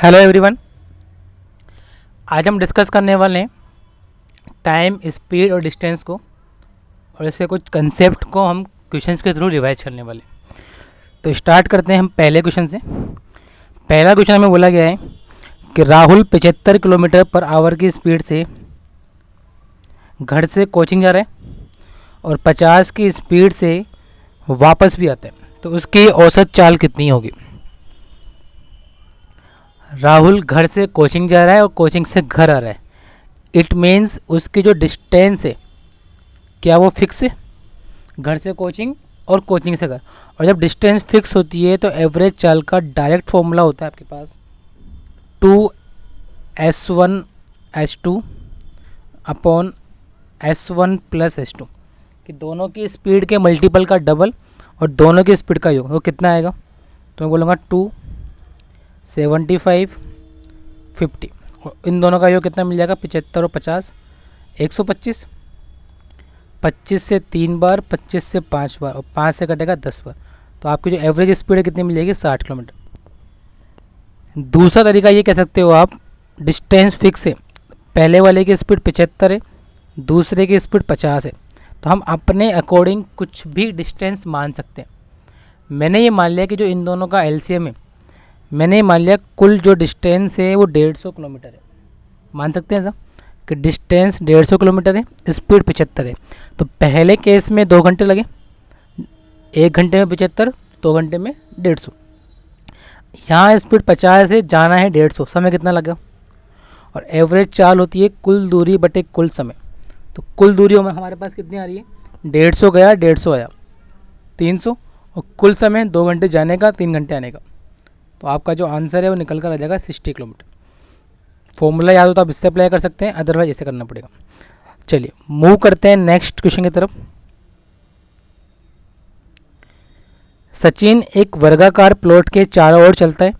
Hello everyone. आज हम discuss करने वाले हैं टाइम, स्पीड और डिस्टेंस को, और इसके कुछ कंसेप्ट को हम क्वेश्चंस के थ्रू रिवाइज करने वाले हैं। तो स्टार्ट करते हैं हम पहले क्वेश्चन से। पहला क्वेश्चन हमें बोला गया है कि राहुल 75 किलोमीटर पर आवर की स्पीड से घर से कोचिंग जा रहा है और 50 की स्पीड से वापस भी आता है, तो उसकी औसत चाल कितनी होगी। राहुल घर से कोचिंग जा रहा है और कोचिंग से घर आ रहा है। इट मीन्स उसकी जो डिस्टेंस है क्या वो फिक्स है, घर से कोचिंग और कोचिंग से घर। और जब डिस्टेंस फिक्स होती है तो एवरेज चाल का डायरेक्ट फॉर्मूला होता है आपके पास 2s1s2 upon s1 plus s2, कि दोनों की स्पीड के मल्टीपल का डबल और दोनों की स्पीड का योग, वो कितना आएगा। तो मैं बोलूँगा 275 50, और इन दोनों का योग कितना मिल जाएगा, 75 और 50 125, 25 से 3 बार, 25 से 5 बार और 5 से कटेगा 10 बार। तो आपकी जो एवरेज स्पीड है कितनी मिल जाएगी, 60 किलोमीटर। दूसरा तरीका ये कह सकते हो आप, डिस्टेंस फिक्स है, पहले वाले की स्पीड 75 है, दूसरे की स्पीड 50 है, तो हम अपने अकॉर्डिंग कुछ भी डिस्टेंस मान सकते हैं। मैंने ये मान लिया कि जो इन दोनों का एलसीएम है, मैंने मान लिया कुल जो डिस्टेंस है वो 150 किलोमीटर है। मान सकते हैं ऐसा कि डिस्टेंस 150 किलोमीटर है, स्पीड 75 है। तो पहले केस में 2 घंटे लगे, 1 घंटे में 75, 2 घंटे में 150। यहाँ स्पीड 50 है, जाना है 150, समय कितना लगा। और एवरेज चाल होती है कुल दूरी बटे कुल समय। तो कुल दूरी में हमारे पास कितनी आ रही है, 150 गया 150 आया 300, और कुल समय 2 घंटे जाने का 3 घंटे आने का। तो आपका जो आंसर है वो निकल कर आ जाएगा 60 किलोमीटर। फॉर्मूला याद हो तो आप इससे अप्लाई कर सकते हैं, अदरवाइज ऐसे करना पड़ेगा। चलिए मूव करते हैं नेक्स्ट क्वेश्चन की तरफ। सचिन एक वर्गाकार प्लॉट के चारों ओर चलता है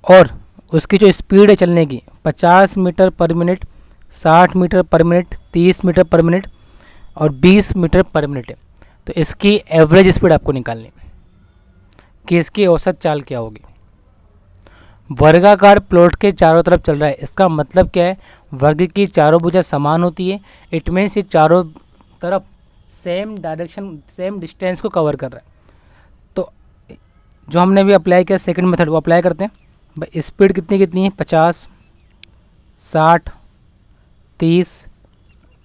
और उसकी जो स्पीड है चलने की 50 मीटर पर मिनट, 60 मीटर पर मिनट, 30 मीटर पर मिनट और 20 मीटर पर मिनट है। तो इसकी एवरेज स्पीड आपको निकालनी है कि इसकी औसत चाल क्या होगी। वर्गाकार प्लॉट के चारों तरफ चल रहा है, इसका मतलब क्या है, वर्ग की चारों भुजा समान होती है। इट मीन्स ये चारों तरफ सेम डायरेक्शन, सेम डिस्टेंस को कवर कर रहा है। तो जो हमने भी अप्लाई किया सेकंड मेथड, वो अप्लाई करते हैं। भाई स्पीड कितनी कितनी है, 50, 60, 30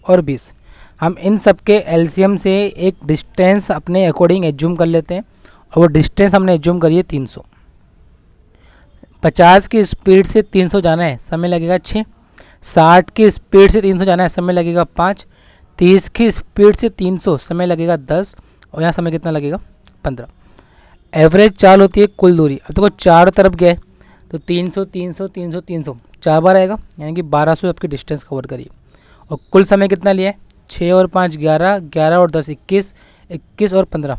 और 20। हम इन सब के एलसीएम से एक डिस्टेंस अपने अकॉर्डिंग एज्यूम कर लेते हैं, और वो डिस्टेंस हमने एज्यूम करी है 300। 50 की स्पीड से 300 जाना है, समय लगेगा 6। 60 की स्पीड से 300 जाना है, समय लगेगा 5। 30 की स्पीड से 300, समय लगेगा 10, और यहाँ समय कितना लगेगा, 15। एवरेज चाल होती है कुल दूरी। अब देखो चारों तरफ गए तो 300 300 300 300 4 बार आएगा, यानी कि 1200 आपकी डिस्टेंस कवर करिए। और कुल समय कितना लिया है, 6 और 5 11, 11 और 10 21, 21 और 15।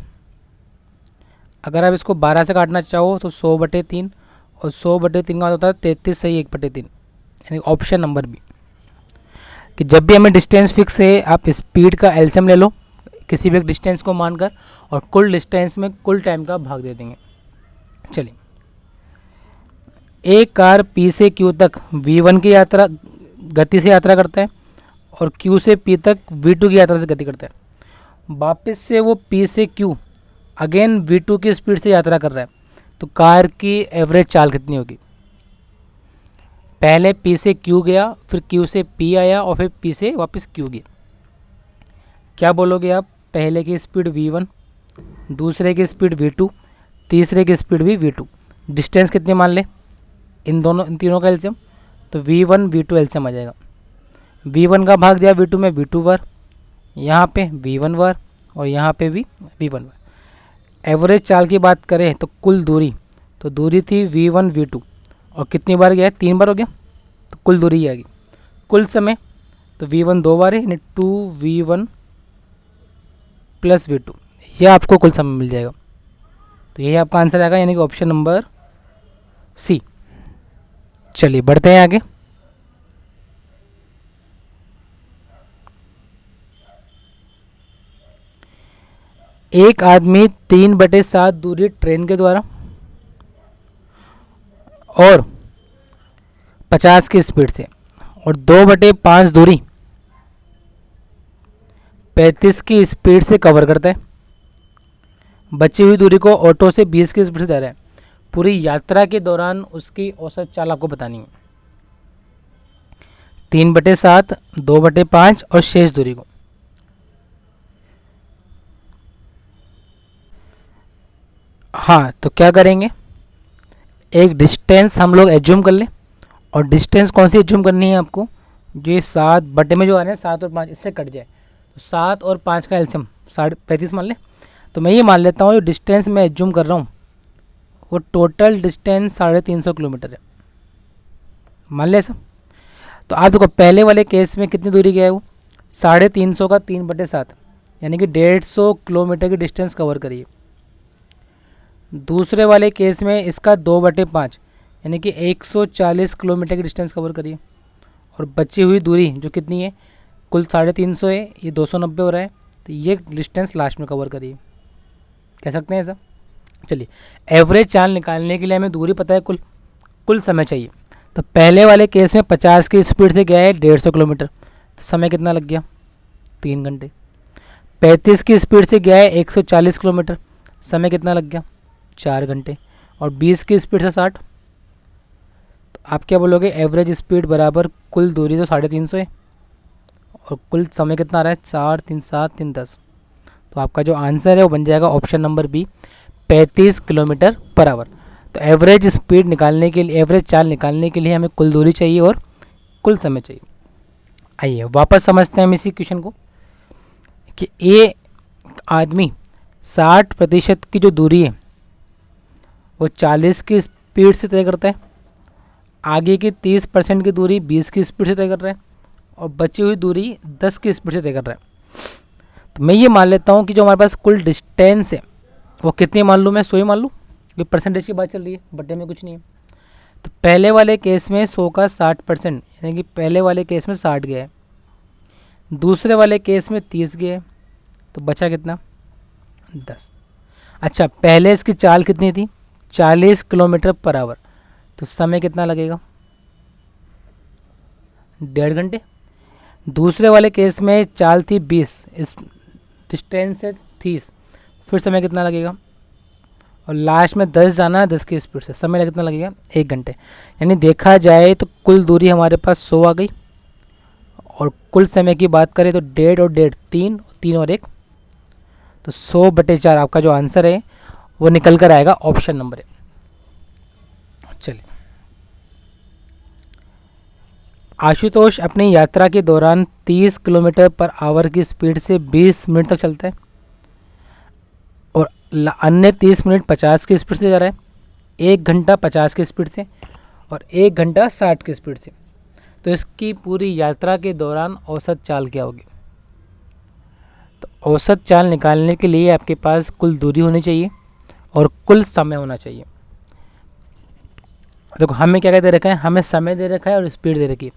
अगर आप इसको 12 से काटना चाहो तो 100/3, और 100/3 का होता है 33 सही 1/3, यानी ऑप्शन नंबर बी। कि जब भी हमें डिस्टेंस फिक्स है, आप स्पीड का एलसीएम ले लो किसी भी एक डिस्टेंस को मानकर, और कुल डिस्टेंस में कुल टाइम का भाग दे देंगे। चलिए, एक कार पी से क्यू तक v1 की यात्रा गति से यात्रा करता है और क्यू से पी तक v2 की यात्रा से गति करता है। वापस से वो पी से क्यू अगेन v2 की स्पीड से यात्रा कर रहा है, तो कार की एवरेज चाल कितनी होगी। पहले P से Q गया, फिर Q से P आया, और फिर P से वापस Q गया। क्या बोलोगे आप, पहले की स्पीड v1, दूसरे की स्पीड v2, तीसरे की स्पीड भी v2। डिस्टेंस कितनी मान ले, इन तीनों का एलसीएम, तो v1 v2 एलसीएम आ जाएगा। v1 का भाग दिया v2 में, v2 बार, यहाँ पे v1 बार, और यहाँ पे भी v1 बार। एवरेज चाल की बात करें तो कुल दूरी, तो दूरी थी v1 v2, और कितनी बार गया है, 3 बार हो गया, तो कुल दूरी आ गई। कुल समय तो v1 2 बार है, यानी 2v1 प्लस v2, यह आपको कुल समय मिल जाएगा। तो यही आपका आंसर आएगा, यानी कि ऑप्शन नंबर सी। चलिए बढ़ते हैं आगे। एक आदमी 3/7 दूरी ट्रेन के द्वारा और 50 की स्पीड से, और 2/5 दूरी 35 की स्पीड से कवर करता है। बची हुई दूरी को ऑटो से 20 की स्पीड से जा रहा है। पूरी यात्रा के दौरान उसकी औसत चाल आपको बतानी है। 3/7, 2/5 और शेष दूरी को। हाँ, तो क्या करेंगे, एक डिस्टेंस हम लोग एज्यूम कर लें। और डिस्टेंस कौन सी एज्यूम करनी है आपको, जो ये 7 बटे में जो आ रहे हैं 7 और 5 इससे कट जाए, तो 7 और 5 का एलसीएम 35 मान लें। तो मैं ये मान लेता हूँ जो डिस्टेंस मैं एज्यूम कर रहा हूँ वो टोटल डिस्टेंस 350 किलोमीटर है, मान ले ऐसा। तो आप देखो पहले वाले केस में कितनी दूरी गया है वो 350 का 3/7, यानी कि 150 किलोमीटर की डिस्टेंस कवर करिए। दूसरे वाले केस में इसका 2/5 यानी कि 140 किलोमीटर की डिस्टेंस कवर करिए। और बची हुई दूरी जो कितनी है, कुल 350 है, ये 290 हो रहा है, तो ये डिस्टेंस लास्ट में कवर करिए। कह सकते हैं ऐसा। चलिए, एवरेज चाल निकालने के लिए हमें दूरी पता है, कुल समय चाहिए। तो पहले वाले केस में 50 की स्पीड से गया है 150 किलोमीटर, तो समय कितना लग गया, 3 घंटे। 35 की स्पीड से गया है 140 किलोमीटर, समय कितना लग गया, 4 घंटे। और 20 की स्पीड से 60, तो आप क्या बोलोगे, एवरेज स्पीड बराबर कुल दूरी तो 350 है और कुल समय कितना आ रहा है, 4 3 7 3 10। तो आपका जो आंसर है वो बन जाएगा ऑप्शन नंबर बी, 35 किलोमीटर पर आवर। तो एवरेज स्पीड निकालने के लिए, एवरेज चाल निकालने के लिए हमें कुल दूरी चाहिए और कुल समय चाहिए। आइए वापस समझते हैं हम इसी क्वेश्चन को कि ये आदमी 60% की जो दूरी है वो 40 की स्पीड से तय करता है, आगे की 30% की दूरी 20 की स्पीड से तय कर रहा है और बची हुई दूरी 10 की स्पीड से तय कर रहा है। तो मैं ये मान लेता हूँ कि जो हमारे पास कुल डिस्टेंस है वो कितनी मान लूँ, मैं 100 ही मान लूँ, ये परसेंटेज की बात चल रही है, बटे में कुछ नहीं है। तो पहले वाले केस में 100 का 60%, यानी कि पहले वाले केस में 60 गया है, दूसरे वाले केस में 30 गया है, तो बचा कितना, 10। अच्छा, पहले इसकी चाल कितनी थी, 40 किलोमीटर पर आवर, तो समय कितना लगेगा, 1.5 घंटे। दूसरे वाले केस में चाल थी 20, इस डिस्टेंस से 30, फिर समय कितना लगेगा, और लास्ट में 10 जाना है 10 की स्पीड से, समय कितना लगेगा, 1 घंटे। यानी देखा जाए तो कुल दूरी हमारे पास 100 आ गई, और कुल समय की बात करें तो 1.5 और 1.5 3, 3 और 1, तो 100/4 आपका जो आंसर है वो निकल कर आएगा ऑप्शन नंबर ए। चलिए, आशुतोष अपनी यात्रा के दौरान 30 किलोमीटर पर आवर की स्पीड से 20 मिनट तक चलता है और अन्य 30 मिनट 50 की स्पीड से जा रहा है, 1 घंटा 50 की स्पीड से और 1 घंटा 60 की स्पीड से। तो इसकी पूरी यात्रा के दौरान औसत चाल क्या होगी। तो औसत चाल निकालने के लिए आपके पास कुल दूरी होनी चाहिए और कुल समय होना चाहिए। देखो हमें क्या दे रखा है, हमें समय दे रखा है और स्पीड दे रखी है।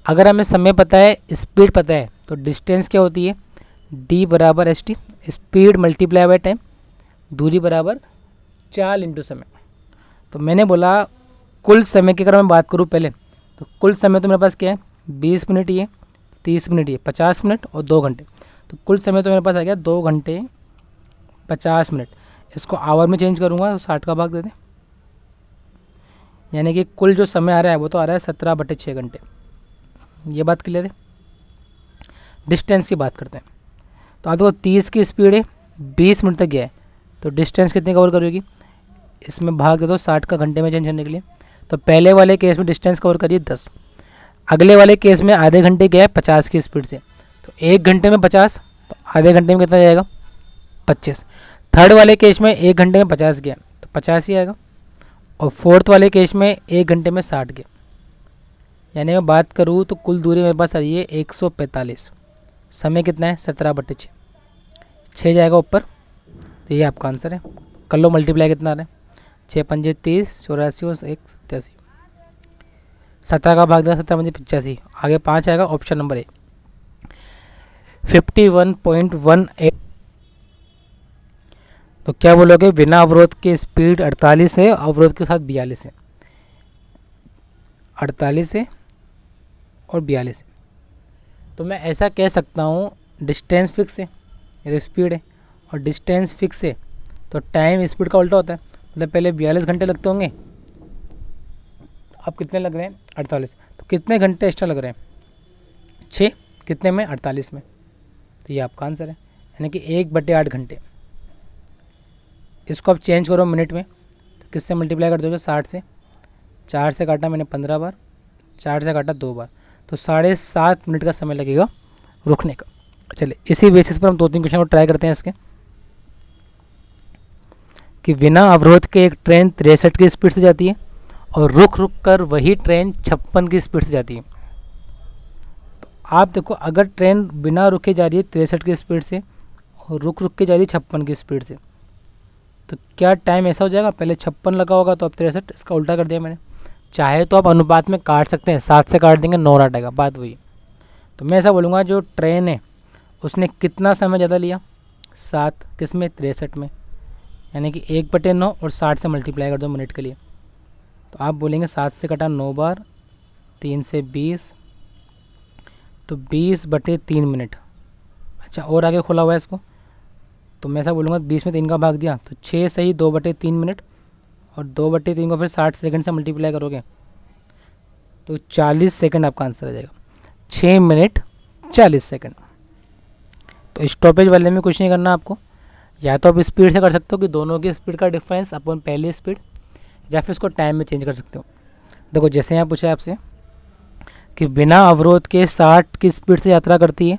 अगर हमें समय पता है, स्पीड पता है, तो डिस्टेंस क्या होती है, d बराबर st, speed multiply by time, दूरी बराबर चाल इंटू समय। तो मैंने बोला कुल समय की अगर मैं बात करूँ पहले, तो कुल समय तो मेरे पास क्या है, 20 मिनट ये, 30 मिनट ये, 50 मिनट और 2 घंटे। तो कुल समय तो मेरे पास आ गया 2 घंटे 50 मिनट। इसको आवर में चेंज करूँगा तो 60 का भाग दे दें, यानी कि कुल जो समय आ रहा है वो तो आ रहा है 17/6 घंटे। ये बात क्लियर है। डिस्टेंस की बात करते हैं। तो आप देखो 30 की स्पीड है, 20 मिनट तक गया है, तो डिस्टेंस कितनी कवर करेगी, इसमें भाग दे दो 60 का घंटे में चेंज करने के लिए। तो पहले वाले केस में डिस्टेंस कवर करिए 10, अगले वाले केस में आधे घंटे गया है 50 की स्पीड से, तो 1 घंटे में 50, तो आधे घंटे में कितना जाएगा, 25। थर्ड वाले केस में 1 घंटे में 50 गया तो 50 ही आएगा, और फोर्थ वाले केस में 1 घंटे में 60 गया। यानी मैं बात करूँ तो कुल दूरी मेरे पास आ रही है 145, समय कितना है 17/6, 6 जाएगा ऊपर, तो ये आपका आंसर है। कर लो मल्टीप्लाई, कितना आ रहा है, 6 पंजे 30, 84 और 1 87, 17 का भाग दिया 17 पंजे 85, आगे 5 आएगा, ऑप्शन नंबर ए 51.18। तो क्या बोलोगे, बिना अवरोध के स्पीड 48 है, अवरोध के साथ 42 है। 48 है और 42 है। तो मैं ऐसा कह सकता हूँ डिस्टेंस फिक्स है, ये तो स्पीड है, और डिस्टेंस फिक्स है तो टाइम स्पीड का उल्टा होता है। मतलब पहले 42 घंटे लगते होंगे, अब कितने लग रहे हैं 48, तो कितने घंटे एक्स्ट्रा लग रहे हैं 6, कितने में 48 में। तो ये आपका आंसर है, यानी कि 1/8 घंटे। इसको आप चेंज करो मिनट में, तो किससे मल्टीप्लाई कर दोगे 60 से, 4 से काटा मैंने 15 बार, 4 से काटा 2 बार, तो 7.5 मिनट का समय लगेगा रुकने का। चलिए इसी बेसिस पर हम 2-3 क्वेश्चन को ट्राई करते हैं इसके, कि बिना अवरोध के एक ट्रेन 63 की स्पीड से जाती है और रुक रुक कर वही ट्रेन 56 की स्पीड से जाती है। तो आप देखो, अगर ट्रेन बिना रुके जा रही है 63 की स्पीड से और रुक रुक के जा रही है 56 की स्पीड से, तो क्या टाइम ऐसा हो जाएगा, पहले 56 लगा होगा तो अब 63, इसका उल्टा कर दिया मैंने। चाहे तो आप अनुपात में काट सकते हैं, 7 से काट देंगे 9 आएगा, बात वही। तो मैं ऐसा बोलूँगा जो ट्रेन है उसने कितना समय ज़्यादा लिया, 7, किस में 63 में, यानी कि 1/9 और 60 से मल्टीप्लाई कर दो मिनट के लिए। तो आप बोलेंगे 7 से कटा 9 बार, 3 से 20, तो 20/3 मिनट। अच्छा और आगे खुला हुआ है इसको, तो मैं ऐसा बोलूँगा 20 में 3 का भाग दिया तो 6 सही 2/3 मिनट, और 2/3 को फिर 60 सेकंड से मल्टीप्लाई करोगे तो 40 सेकंड आपका आंसर आ जाएगा, 6 मिनट 40 सेकंड। तो स्टॉपेज वाले में कुछ नहीं करना आपको, या तो आप स्पीड से कर सकते हो कि दोनों की स्पीड का डिफरेंस अपन पहली स्पीड, या फिर इसको टाइम में चेंज कर सकते हो। देखो जैसे यहाँ पूछा है आपसे कि बिना अवरोध के 60 की स्पीड से यात्रा करती है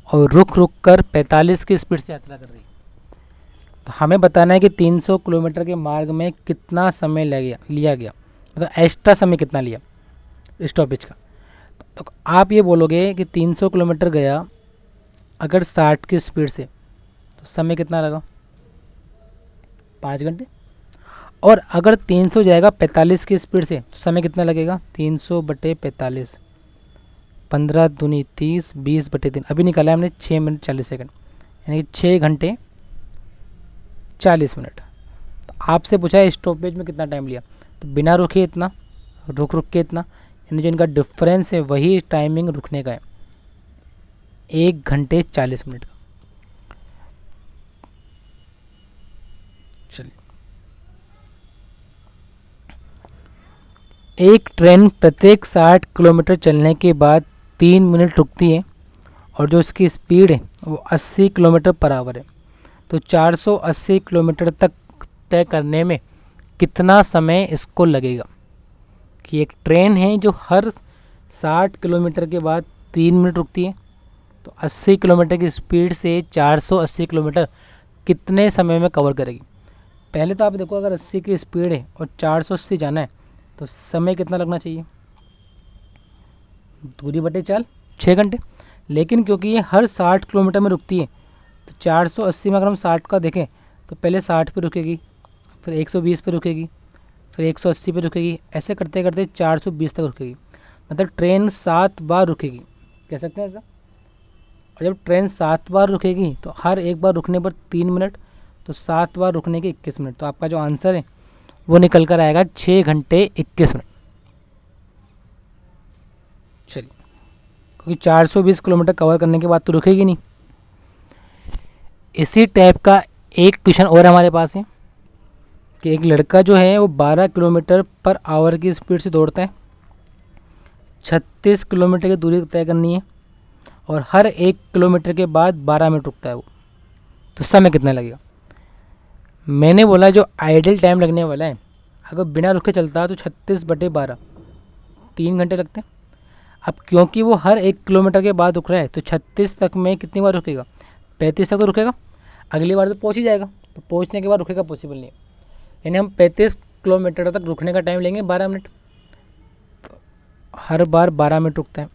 और रुक रुक कर 45 की स्पीड से यात्रा कर रही है, तो हमें बताना है कि 300 किलोमीटर के मार्ग में कितना समय लिया गया, मतलब एक्स्ट्रा समय कितना लिया स्टॉपेज का। तो आप ये बोलोगे कि 300 किलोमीटर गया अगर 60 की स्पीड से, तो समय कितना लगा 5 घंटे, और अगर 300 जाएगा 45 की स्पीड से तो समय कितना लगेगा 300/45, 15 दूनी 30, 20/3, अभी निकाला है हमने 6 मिनट 40 सेकंड, यानी कि 6 घंटे 40 मिनट। तो आपसे पूछा है स्टॉपेज में कितना टाइम लिया, तो बिना रुके इतना, रुक रुक के इतना, यानी जो इनका डिफरेंस है वही टाइमिंग रुकने का है, 1 घंटे 40 मिनट का। चलिए, एक ट्रेन प्रत्येक 60 किलोमीटर चलने के बाद 3 मिनट रुकती है और जो इसकी स्पीड है वो 80 किलोमीटर पर आवर है, तो 480 किलोमीटर तक तय करने में कितना समय इसको लगेगा। कि एक ट्रेन है जो हर 60 किलोमीटर के बाद 3 मिनट रुकती है, तो 80 किलोमीटर की स्पीड से 480 किलोमीटर कितने समय में कवर करेगी। पहले तो आप देखो, अगर 80 की स्पीड है और 480 जाना है तो समय कितना लगना चाहिए, दूरी बटे 4, 6 घंटे। लेकिन क्योंकि ये हर 60 किलोमीटर में रुकती है, तो 480 में अगर हम 60 का देखें तो पहले 60 पे रुकेगी, फिर 120 पे रुकेगी, फिर 180 पे रुकेगी, ऐसे करते करते 420 तक रुकेगी। मतलब ट्रेन 7 बार रुकेगी, कह सकते हैं ऐसा। और जब ट्रेन 7 बार रुकेगी तो हर एक बार रुकने पर 3 मिनट, तो 7 बार रुकने के 21 मिनट। तो आपका जो आंसर है वो निकल कर आएगा 6 घंटे 21 मिनट। चलिए, क्योंकि 420 किलोमीटर कवर करने के बाद तो रुकेगी नहीं। इसी टाइप का एक क्वेश्चन और हमारे पास है कि एक लड़का जो है वो 12 किलोमीटर पर आवर की स्पीड से दौड़ता है, 36 किलोमीटर की दूरी तय करनी है और हर 1 किलोमीटर के बाद 12 मिनट रुकता है वो, तो समय कितना लगेगा। मैंने बोला जो आइडल टाइम लगने वाला है, अगर बिना रुके चलता है तो 36/12, 3 घंटे लगते हैं। अब क्योंकि वो हर 1 किलोमीटर के बाद रुक रहा है तो 36 तक में कितनी बार रुकेगा, 35 तक तो रुकेगा, अगली बार तो पहुंच ही जाएगा, तो पहुंचने के बाद रुकेगा पॉसिबल नहीं है। यानी हम 35 किलोमीटर तक रुकने का टाइम लेंगे 12 मिनट, तो हर बार 12 मिनट रुकता है।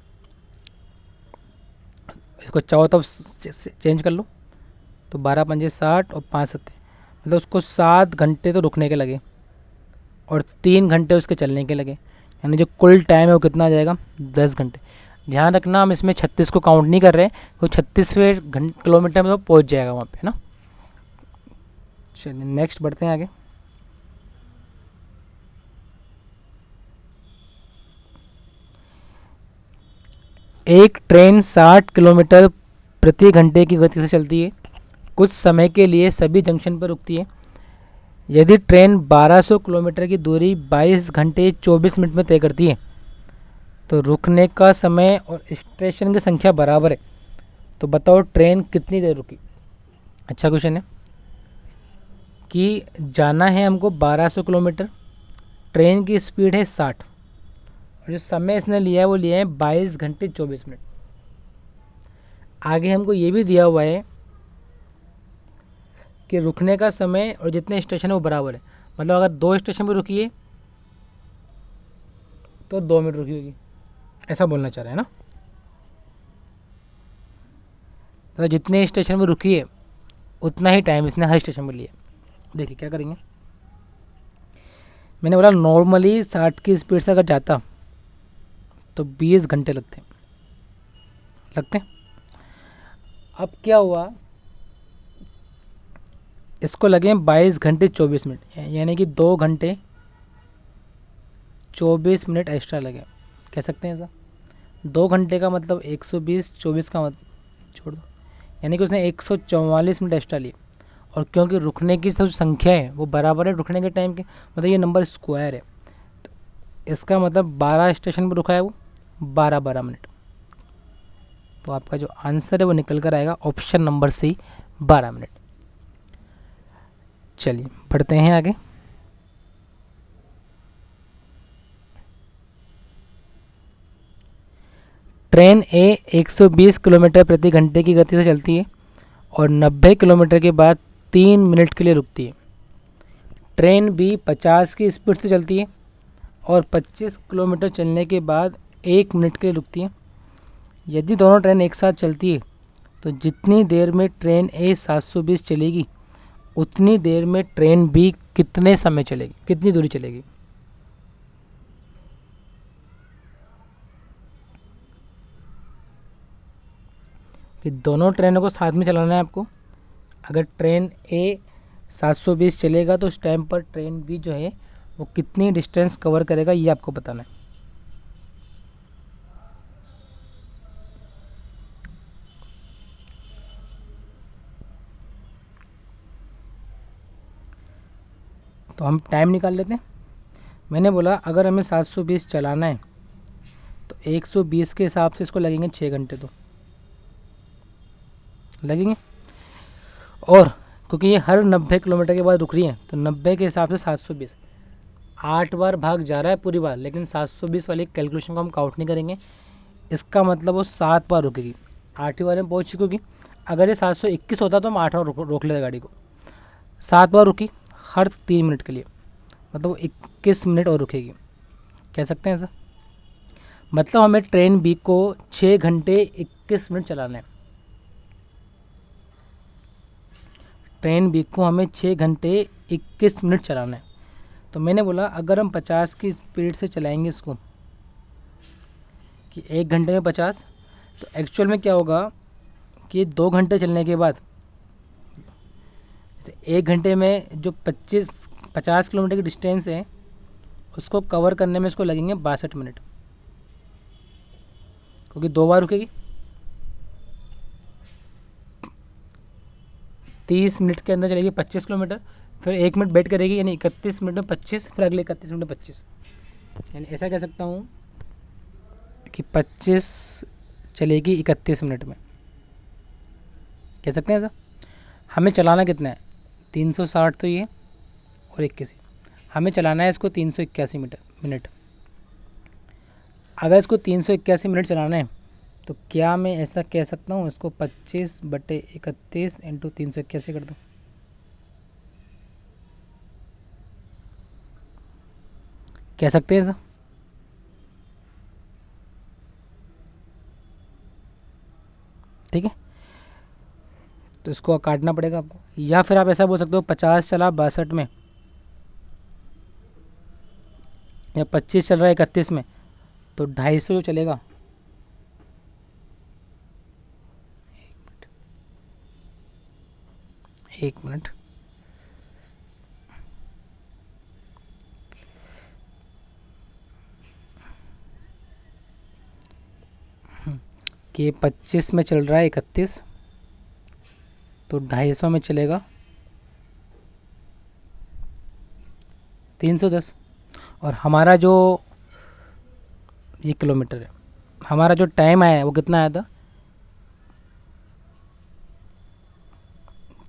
इसको चाहो तो चेंज कर लो, तो 12 पंजे 60 और 5 सत्ते, मतलब उसको 7 घंटे तो रुकने के लगे और 3 घंटे उसके चलने के लगे, यानी जो कुल टाइम है वो कितना आ जाएगा 10 घंटे। ध्यान रखना हम इसमें 36 को काउंट नहीं कर रहे, वो 36वें किलोमीटर में तो पहुँच जाएगा वहाँ पे ना। चलिए नेक्स्ट बढ़ते हैं आगे। एक ट्रेन 60 किलोमीटर प्रति घंटे की गति से चलती है, कुछ समय के लिए सभी जंक्शन पर रुकती है। यदि ट्रेन 1200 किलोमीटर की दूरी 22 घंटे 24 मिनट में तय करती है तो रुकने का समय और स्टेशन की संख्या बराबर है, तो बताओ ट्रेन कितनी देर रुकी। अच्छा क्वेश्चन है कि जाना है हमको 1200 किलोमीटर, ट्रेन की स्पीड है 60 और जो समय इसने लिया है वो लिया है 22 घंटे 24 मिनट। आगे हमको ये भी दिया हुआ है कि रुकने का समय और जितने स्टेशन है वो बराबर है, मतलब अगर 2 स्टेशन पर रुकी है तो 2 मिनट रुकी होगी, ऐसा बोलना चाह रहे हैं ना। तो जितने स्टेशन में रुकी है उतना ही टाइम इसने हर स्टेशन में लिया। देखिए क्या करेंगे, मैंने बोला नॉर्मली 60 की स्पीड से अगर जाता तो 20 घंटे लगते। अब क्या हुआ, इसको लगे 22 घंटे 24 मिनट, यानी कि 2 घंटे 24 मिनट एक्स्ट्रा लगे, कह सकते हैं ऐसा। 2 घंटे का मतलब 120, 24 का मतलब छोड़ दो, यानी कि उसने 144 मिनट एक्स्ट्रा लिए। और क्योंकि रुकने की जो संख्या है वो बराबर है रुकने के टाइम के, मतलब ये नंबर स्क्वायर है, तो इसका मतलब 12 स्टेशन पर रुका है वो 12 मिनट। तो आपका जो आंसर है वो निकल कर आएगा ऑप्शन नंबर सी, 12 मिनट। चलिए बढ़ते हैं आगे। ट्रेन ए 120 किलोमीटर प्रति घंटे की गति से चलती है और 90 किलोमीटर के बाद 3 मिनट के लिए रुकती है। ट्रेन बी 50 की स्पीड से चलती है और 25 किलोमीटर चलने के बाद 1 मिनट के लिए रुकती है। यदि दोनों ट्रेन एक साथ चलती है तो जितनी देर में ट्रेन ए 720 चलेगी उतनी देर में ट्रेन बी कितने समय चलेगी, कितनी दूरी चलेगी। कि दोनों ट्रेनों को साथ में चलाना है आपको। अगर ट्रेन ए 720 चलेगा तो उस टाइम पर ट्रेन बी जो है वो कितनी डिस्टेंस कवर करेगा ये आपको बताना है। तो हम टाइम निकाल लेते हैं। मैंने बोला अगर हमें 720 चलाना है तो 120 के हिसाब से इसको लगेंगे 6 घंटे तो लगेंगे। और क्योंकि ये हर 90 किलोमीटर के बाद रुक रही है तो 90 के हिसाब से 720 8 बार भाग जा रहा है पूरी बार, लेकिन 720 वाली कैलकुलेशन को हम काउंट नहीं करेंगे। इसका मतलब वो 7 बार रुकेगी, 8वीं बार में पहुँच चुकी होगी। अगर ये 721 होता तो हम 8 बार रोक लेते गाड़ी को। 7 बार रुकी हर 3 मिनट के लिए, मतलब वो 21 मिनट और रुकेगी, कह सकते हैं सर। मतलब हमें ट्रेन बी को 6 घंटे 21 मिनट चलाना है। ट्रेन बी को हमें 6 घंटे 21 मिनट चलाना है। तो मैंने बोला अगर हम 50 की स्पीड से चलाएंगे इसको कि 1 घंटे में 50, तो एक्चुअल में क्या होगा कि 2 घंटे चलने के बाद 1 घंटे में जो 50 किलोमीटर की डिस्टेंस है उसको कवर करने में इसको लगेंगे 62 मिनट, क्योंकि 2 बार रुकेगी। 30 मिनट के अंदर चलेगी 25 किलोमीटर, फिर 1 मिनट वेट करेगी, यानी 31 मिनट में 25, फिर अगले 31 मिनट में 25, यानी ऐसा कह सकता हूँ कि 25 चलेगी 31 मिनट में, कह सकते हैं ऐसा। हमें चलाना कितना है 360 तो ये और 21, हमें चलाना है इसको 381 मिनट। अगर इसको 381 मिनट चलाना है तो क्या मैं ऐसा कह सकता हूँ इसको 25/31 इंटू 381 कर दूँ। कह सकते हैं ऐसा। ठीक है, तो इसको काटना पड़ेगा आपको, या फिर आप ऐसा बोल सकते हो 50 चला 62 में, या 25 चल रहा है 31 में, तो 250 जो चलेगा। एक मिनट, कि 25 में चल रहा है 31, तो 250 में चलेगा 310। और हमारा जो ये किलोमीटर है, हमारा जो टाइम आया है वो कितना आया था,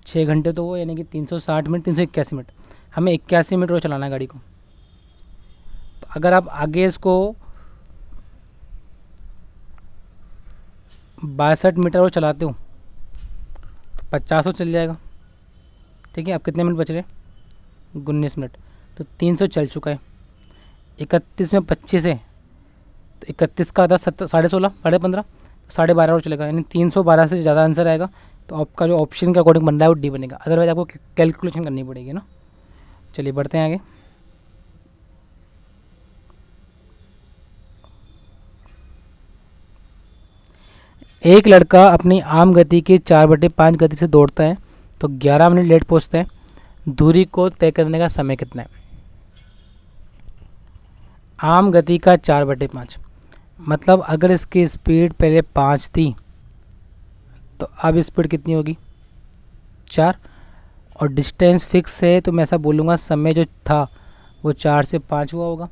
6 घंटे, तो वो यानी कि 360 मिनट, 381 मिनट। हमें 81 मिनट और चलाना है गाड़ी को। तो अगर आप आगे इसको 62 मीटर और चलाते हो तो 50 चल जाएगा। ठीक है, अब कितने मिनट बच रहे, 19 मिनट। तो 300 चल चुका है। 31 में 25 है, तो 31 का आधा 16.5, 15.5, 12.5 और चलेगा, यानी 312 से ज़्यादा आंसर आएगा। तो आपका जो ऑप्शन के अकॉर्डिंग बन रहा है वो डी बनेगा, अदरवाइज आपको कैलकुलेशन करनी पड़ेगी ना। चलिए बढ़ते हैं आगे। एक लड़का अपनी आम गति के 4/5 गति से दौड़ता है तो 11 मिनट लेट पहुंचता है। दूरी को तय करने का समय कितना है। आम गति का 4/5 मतलब अगर इसकी स्पीड पहले 5 थी तो अब स्पीड कितनी होगी, 4। और डिस्टेंस फिक्स है तो मैं ऐसा बोलूँगा समय जो था वो 4 से 5 हुआ होगा,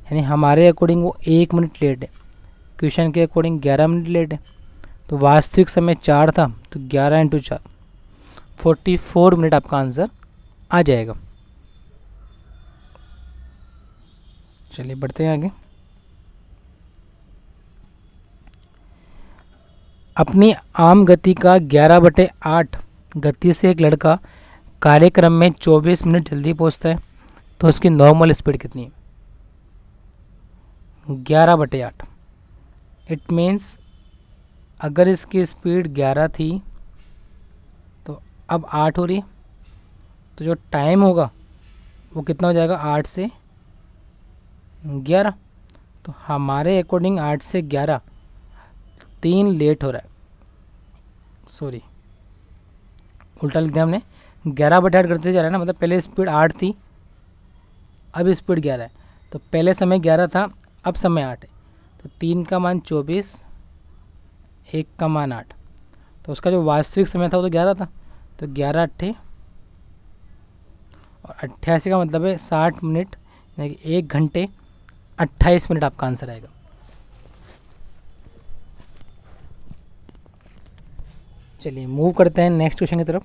यानी हमारे अकॉर्डिंग वो 1 मिनट लेट है। क्वेश्चन के अकॉर्डिंग 11 मिनट लेट है। तो वास्तविक समय 4 था, तो 11 × 4 44 मिनट आपका आंसर आ जाएगा। चलिए बढ़ते हैं आगे। अपनी आम गति का 11/8 गति से एक लड़का कार्यक्रम में 24 मिनट जल्दी पहुंचता है तो उसकी नॉर्मल स्पीड कितनी है, 11/8। इट मीन्स अगर इसकी स्पीड 11 थी तो अब 8 हो रही है, तो जो टाइम होगा वो कितना हो जाएगा, 8 से 11। तो हमारे अकॉर्डिंग 8 से 11 3 लेट हो रहा है, सॉरी उल्टा लिख दिया हमने। 11/8 करते जा रहा है ना, मतलब पहले स्पीड 8 थी, अब स्पीड 11 है। तो पहले समय 11 था, अब समय 8 है। तो 3 का मान 24, 1 का मान 8, तो उसका जो वास्तविक समय था वो तो 11 था। तो 11×8 और 88 का मतलब है 60 मिनट, यानी कि 1 घंटे 28 मिनट आपका आंसर आएगा। चलिए मूव करते हैं नेक्स्ट क्वेश्चन की तरफ।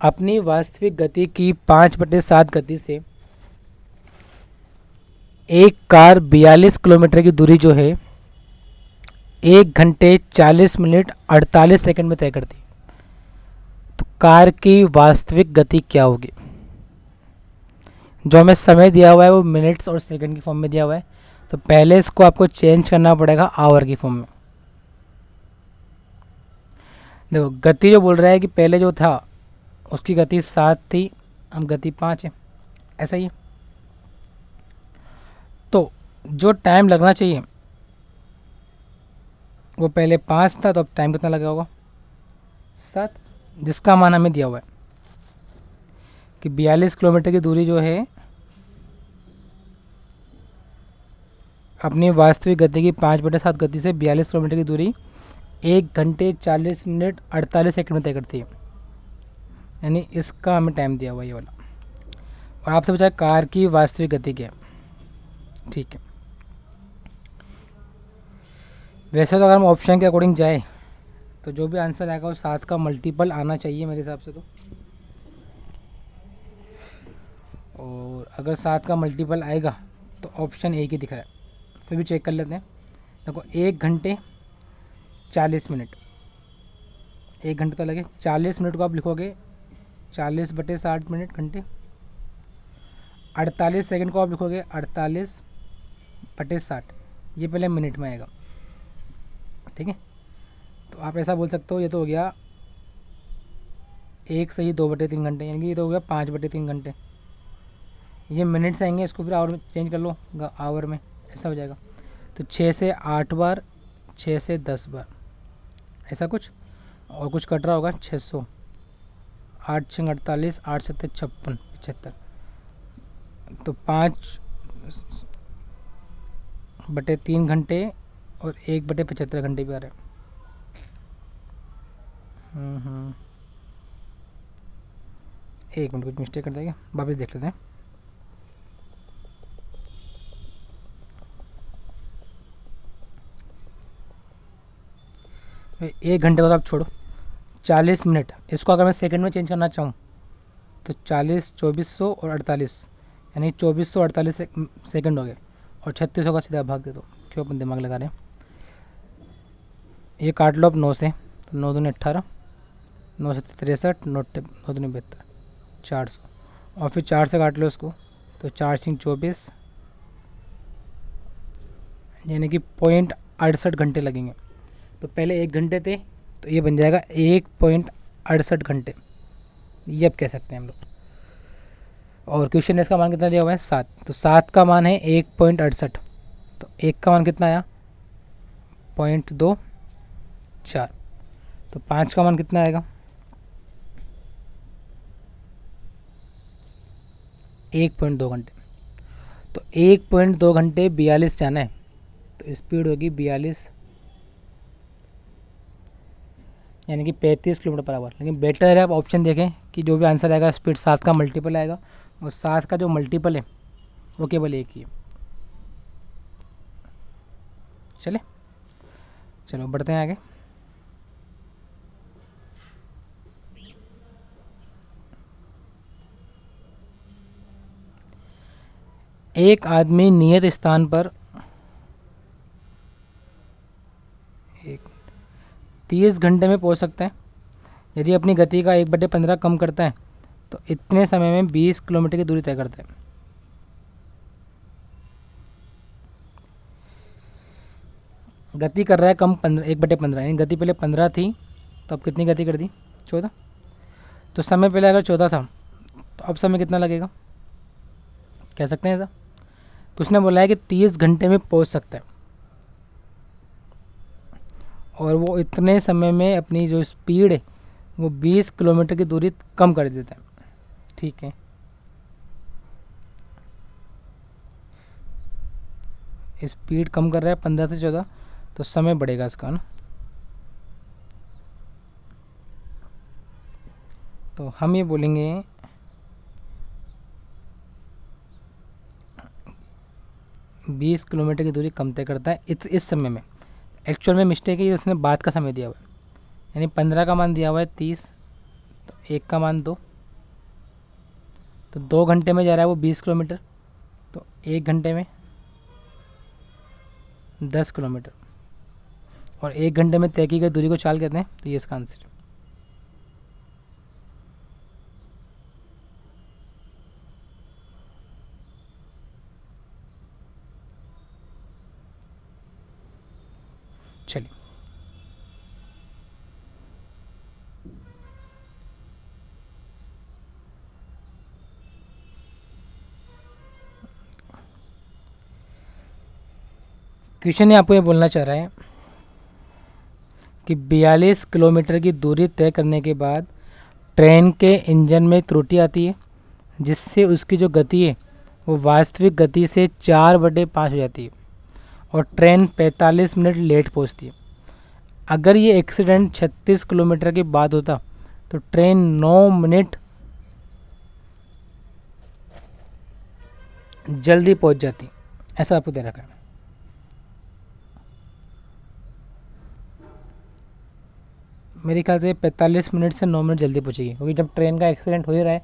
अपनी वास्तविक गति की 5/7 गति से एक कार 42 किलोमीटर की दूरी जो है 1 घंटे 40 मिनट 48 सेकंड में तय करती है। तो कार की वास्तविक गति क्या होगी। जो हमें समय दिया हुआ है वो मिनट्स और सेकंड की फॉर्म में दिया हुआ है, तो पहले इसको आपको चेंज करना पड़ेगा आवर की फॉर्म में। देखो गति जो बोल रहा है कि पहले जो था उसकी गति 7 थी, अब गति 5 है, ऐसा ही है। तो जो टाइम लगना चाहिए वो पहले 5 था, तो अब टाइम कितना लगा होगा, 7, जिसका मान हमें दिया हुआ है कि 42 किलोमीटर की दूरी जो है अपनी वास्तविक गति की 5/7 गति से 42 किलोमीटर की दूरी 1 घंटे 40 मिनट 48 सेकंड में तय करती है, यानी इसका हमें टाइम दिया हुआ ये वाला। और आपसे पूछा कार की वास्तविक गति क्या है। ठीक है, वैसे तो अगर हम ऑप्शन के अकॉर्डिंग जाए तो जो भी आंसर आएगा वो 7 का मल्टीपल आना चाहिए मेरे हिसाब से तो। और अगर 7 का मल्टीपल आएगा तो ऑप्शन ए ही दिख रहा है, फिर भी चेक कर लेते हैं। देखो 1 घंटे 40 मिनट, 1 घंटे तो लगे, 40 मिनट को आप लिखोगे 40/60 मिनट घंटे। 48 सेकंड को आप लिखोगे 48/60, ये पहले मिनट में आएगा। ठीक है, तो आप ऐसा बोल सकते हो ये तो हो गया 1 सही 2/3 घंटे, यानी कि ये तो हो गया 5/3 घंटे। ये मिनट से आएंगे, इसको फिर आवर में चेंज कर लो, आवर में ऐसा हो जाएगा। तो 6 से 8 बार, 6 से 10 बार, ऐसा कुछ। और कुछ कट रहा होगा 600, 8 6 48, 8 7 56, 75। तो 5 बटे 3 घंटे और 1/75 घंटे भी आ रहा है। एक मिनट, कुछ मिस्टेक कर देगा, वापस देख लेते हैं। एक घंटे को तो आप छोड़ो, 40 मिनट, इसको अगर मैं सेकंड में चेंज करना चाहूँ तो 40, 2400 और 48, यानी 2448 सेकंड हो गए, और 3600 का सीधा भाग दे दो, क्यों अपन दिमाग लगा रहे हैं। ये काट लो अब 9 से, तो 9 दूनी 18, 9 से 63, 9 दूनी 72, 400, और फिर 4 से काट लो इसको, तो 4 सिंह 24, यानी कि 0.68 घंटे लगेंगे। तो पहले 1 घंटे थे, तो ये बन जाएगा 1.68 घंटे, ये अब कह सकते हैं हम लोग। और क्वेश्चन इसका मान कितना दिया हुआ है 7, तो 7 का मान है 1.68, तो 1 का मान कितना आया 0.24, तो 5 का मान कितना आएगा 1.2 घंटे। तो 1.2 घंटे 42 जाना है, तो स्पीड होगी 42, यानी कि 35 किलोमीटर पर आवर। लेकिन बेटर है आप ऑप्शन देखें कि जो भी आंसर आएगा स्पीड 7 का मल्टीपल आएगा, और 7 का जो मल्टीपल है वो केवल एक ही है। चलो बढ़ते हैं आगे। एक आदमी नियत स्थान पर 30 घंटे में पहुंच सकता है। यदि अपनी गति का 1/15 कम करता है तो इतने समय में 20 किलोमीटर की दूरी तय करता है। गति कर रहा है कम 1/15, यानी गति पहले 15 थी, तो अब कितनी गति कर दी 14। तो समय पहले अगर 14 था तो अब समय कितना लगेगा, कह सकते हैं ऐसा। तो उसने बोला है कि 30 घंटे में पहुंच सकता है, और वो इतने समय में अपनी जो स्पीड है वो 20 किलोमीटर की दूरी कम कर देता है। ठीक है, स्पीड कम कर रहा है 15 से 14, तो समय बढ़ेगा इसका ना। तो हम ये बोलेंगे 20 किलोमीटर की दूरी कम तय करता है इस समय में। एक्चुअल में मिस्टेक है, उसने बाद का समय दिया हुआ है, यानी 15 का मान दिया हुआ है 30, तो 1 का मान 2, तो 2 घंटे में जा रहा है वो 20 किलोमीटर, तो 1 घंटे में 10 किलोमीटर, और 1 घंटे में तय की गई दूरी को चाल कहते हैं। तो ये इसका आंसर है। चलिए क्वेश्चन आपको ये बोलना चाह रहा है कि 42 किलोमीटर की दूरी तय करने के बाद ट्रेन के इंजन में त्रुटि आती है, जिससे उसकी जो गति है वो वास्तविक गति से 4/5 हो जाती है, और ट्रेन 45 मिनट लेट पहुंचती है। अगर ये एक्सीडेंट 36 किलोमीटर के बाद होता तो ट्रेन 9 मिनट जल्दी पहुंच जाती, ऐसा आपको दे रखा है। मेरे ख्याल से 45 मिनट से 9 मिनट जल्दी पहुंचेगी, क्योंकि जब ट्रेन का एक्सीडेंट हो ही रहा है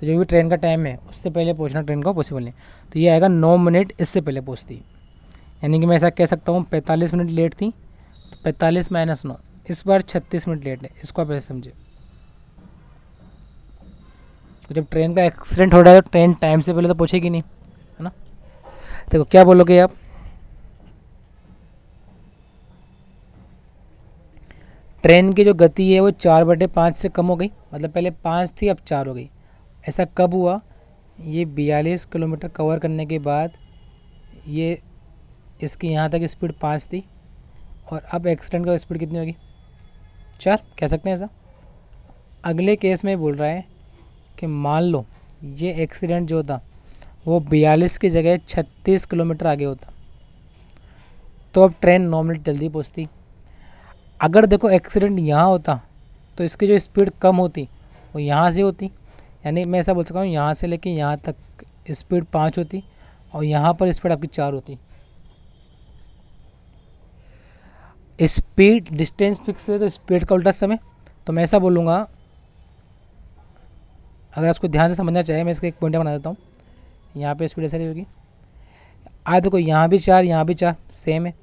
तो जो भी ट्रेन का टाइम है उससे पहले पहुंचना ट्रेन को पॉसिबल नहीं। तो ये आएगा 9 मिनट इससे पहले पहुंचती, यानी कि मैं ऐसा कह सकता हूँ 45 मिनट लेट थी, तो 45 - 9, इस बार 36 मिनट लेट है, इसको आप ऐसे समझे। तो जब ट्रेन का एक्सीडेंट हो रहा है तो ट्रेन टाइम से पहले तो पहुंचेगी नहीं, है ना। देखो क्या बोलोगे आप, ट्रेन की जो गति है वो 4/5 से कम हो गई, मतलब पहले 5 थी अब 4 हो गई। ऐसा कब हुआ, ये 42 किलोमीटर कवर करने के बाद ये इसकी यहाँ तक स्पीड 5 थी, और अब एक्सीडेंट का स्पीड कितनी होगी 4, कह सकते हैं ऐसा। अगले केस में बोल रहा है कि मान लो ये एक्सीडेंट जो था वो 42 की जगह 36 किलोमीटर आगे होता, तो अब ट्रेन 9 मिनट जल्दी पहुंचती। अगर देखो एक्सीडेंट यहाँ होता तो इसकी जो स्पीड कम होती वो यहाँ से होती, यानी मैं ऐसा बोल सकता हूँ यहाँ से लेके यहाँ तक स्पीड 5 होती और यहाँ पर स्पीड आपकी 4 होती। स्पीड डिस्टेंस फिक्स है तो स्पीड का उल्टा समय। तो मैं ऐसा बोलूँगा, अगर उसको ध्यान से समझना चाहे मैं इसका एक पॉइंट बना देता हूँ। यहाँ पे स्पीड ऐसे रही होगी, आज देखो यहाँ भी 4 यहाँ भी 4 सेम है,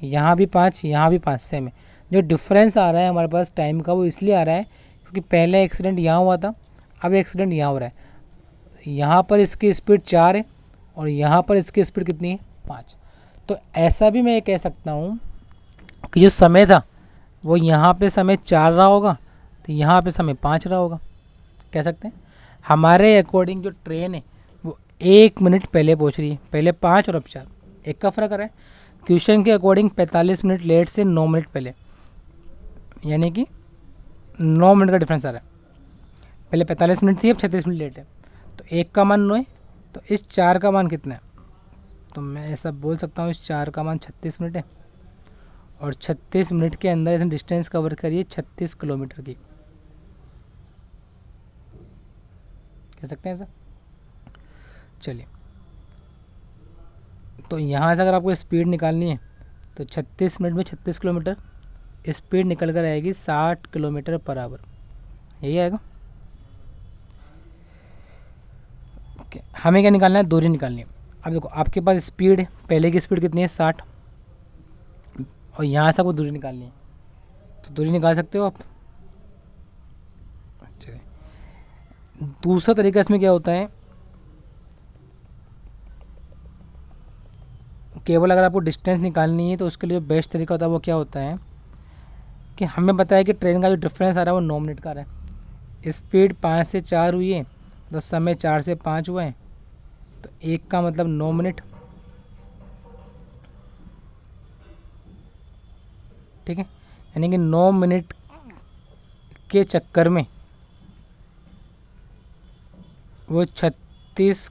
यहाँ भी 5 यहाँ भी 5 सेम है। जो डिफरेंस आ रहा है हमारे पास टाइम का वो इसलिए आ रहा है क्योंकि पहले एक्सीडेंट यहाँ हुआ था, अब एक्सीडेंट यहाँ हो रहा है। यहाँ पर इसकी स्पीड 4 है और यहाँ पर इसकी स्पीड कितनी है 5। तो ऐसा भी मैं कह सकता हूँ कि जो समय था वो यहाँ पे समय 4 रहा होगा तो यहाँ पे समय 5 रहा होगा। कह सकते हैं हमारे अकॉर्डिंग जो ट्रेन है वो 1 मिनट पहले पहुँच रही है, पहले 5 और अब 4, एक का फ़र्क आ रहा है। क्वेश्चन के अकॉर्डिंग 45 मिनट लेट से 9 मिनट पहले, यानी कि 9 मिनट का डिफरेंस आ रहा है। पहले 45 मिनट थी अब 36 मिनट लेट है, तो 1 का मान 9 है, तो इस 4 का मान कितना है? तो मैं ऐसा बोल सकता हूँ इस 4 का मान 36 मिनट है और 36 मिनट के अंदर इसने डिस्टेंस कवर करिए 36 किलोमीटर की। कह सकते हैं ऐसा। चलिए, तो यहाँ से अगर आपको स्पीड निकालनी है तो 36 मिनट में 36 किलोमीटर, स्पीड निकल कर आएगी 60 किलोमीटर पर आवर, यही आएगा। ओके, हमें क्या निकालना है? दूरी निकालनी है। अब देखो आपके पास स्पीड है, पहले की स्पीड कितनी है 60 और यहाँ से आपको दूरी निकालनी है, तो दूरी निकाल सकते हो आप। चलिए, दूसरा तरीका इसमें क्या होता है, केवल अगर आपको डिस्टेंस निकालनी है तो उसके लिए बेस्ट तरीका होता है वो क्या होता है कि हमें पता है कि ट्रेन का जो डिफरेंस आ रहा है वो 9 मिनट का आ रहा है। स्पीड 5 से 4 हुई है तो समय 4 से 5 हुआ है, तो 1 का मतलब 9 मिनट। ठीक है, यानी कि 9 मिनट के चक्कर में वो 36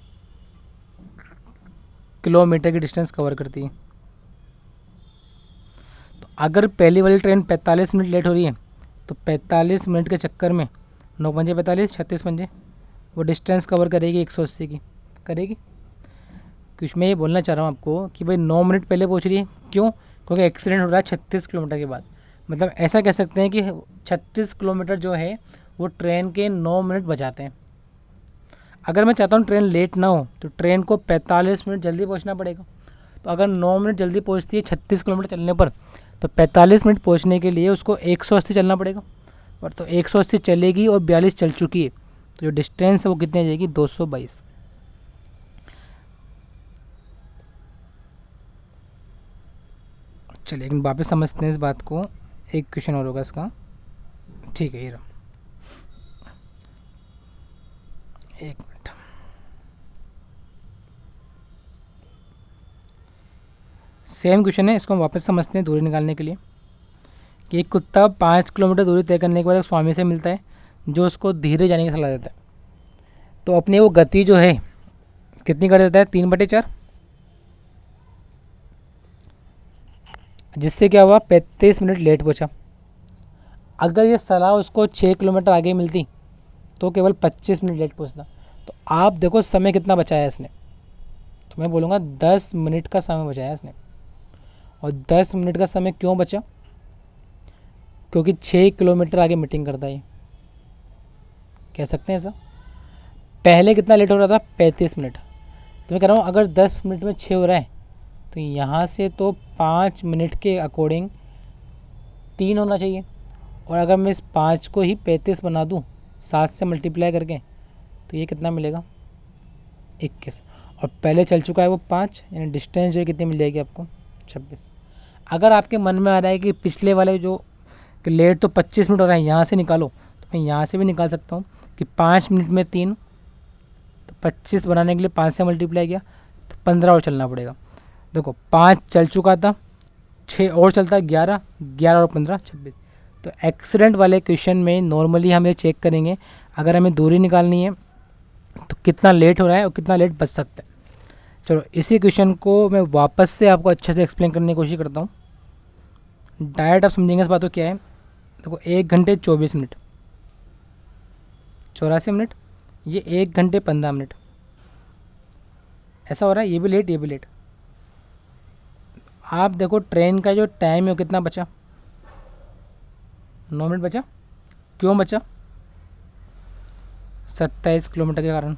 किलोमीटर की डिस्टेंस कवर करती है। तो अगर पहली वाली ट्रेन 45 मिनट लेट हो रही है तो 45 मिनट के चक्कर में 9 पंजे 45 36 पंजे वो डिस्टेंस कवर करेगी 180 की करेगी। कुछ मैं ये बोलना चाह रहा हूँ आपको कि भाई 9 मिनट पहले पहुँच रही है, क्यों? क्योंकि एक्सीडेंट हो रहा है 36 किलोमीटर के बाद। मतलब ऐसा कह सकते हैं कि 36 किलोमीटर जो है वो ट्रेन के 9 मिनट बचाते हैं। अगर मैं चाहता हूँ ट्रेन लेट ना हो तो ट्रेन को 45 मिनट जल्दी पहुँचना पड़ेगा। तो अगर 9 मिनट जल्दी पहुँचती है 36 किलोमीटर चलने पर, तो 45 मिनट पहुँचने के लिए उसको 180 चलना पड़ेगा। और तो 180 चलेगी और 42 चल चुकी है, तो जो डिस्टेंस है वो कितनी आ जाएगी? 222। चलिए लेकिन वापस समझते हैं इस बात को। एक क्वेश्चन और होगा इसका, ठीक है, ये रहा। एक मिनट, सेम क्वेश्चन है, इसको हम वापस समझते हैं दूरी निकालने के लिए। कि एक कुत्ता 5 किलोमीटर दूरी तय करने के बाद एक स्वामी से मिलता है जो उसको धीरे जाने की सलाह देता है। तो अपनी वो गति जो है कितनी कर देता है? 3/4, जिससे क्या हुआ? 35 मिनट लेट पहुंचा। अगर ये सलाह उसको 6 किलोमीटर आगे मिलती तो केवल 25 मिनट लेट पहुंचता। तो आप देखो समय कितना बचाया इसने, तो मैं बोलूँगा 10 मिनट का समय बचाया इसने। और 10 मिनट का समय क्यों बचा? क्योंकि 6 किलोमीटर आगे मीटिंग करता है। कह सकते हैं ऐसा। पहले कितना लेट हो रहा था? 35 मिनट। तो मैं कह रहा हूँ अगर 10 मिनट में 6 हो रहा है तो यहाँ से तो 5 मिनट के अकॉर्डिंग 3 होना चाहिए। और अगर मैं इस 5 को ही 35 बना दूँ 7 से मल्टीप्लाई करके, तो ये कितना मिलेगा? 21। और पहले चल चुका है वो 5, यानी डिस्टेंस जो है कितनी मिल जाएगी आपको? 26। अगर आपके मन में आ रहा है कि पिछले वाले जो कि लेट तो 25 मिनट हो रहा है यहाँ से निकालो, तो मैं यहाँ से भी निकाल सकता हूँ कि 5 मिनट में 3, तो 25 बनाने के लिए 5 से मल्टीप्लाई किया तो 15 और चलना पड़ेगा। देखो 5 चल चुका था, 6 और चलता है 11, 11 और 15 26। तो एक्सीडेंट वाले क्वेश्चन में नॉर्मली हम ये चेक करेंगे, अगर हमें दूरी निकालनी है तो कितना लेट हो रहा है और कितना लेट बच सकता है। चलो इसी क्वेश्चन को मैं वापस से आपको अच्छे से एक्सप्लेन करने की कोशिश करता हूँ। डायरेक्ट आप समझेंगे इस बात को। क्या है, देखो 1 घंटे 24 मिनट 84 मिनट, ये 1 घंटे 15 मिनट, ऐसा हो रहा है। ये भी लेट, ये भी लेट। आप देखो ट्रेन का जो टाइम है वो कितना बचा, 9 मिनट बचा। क्यों बचा? 27 किलोमीटर के कारण।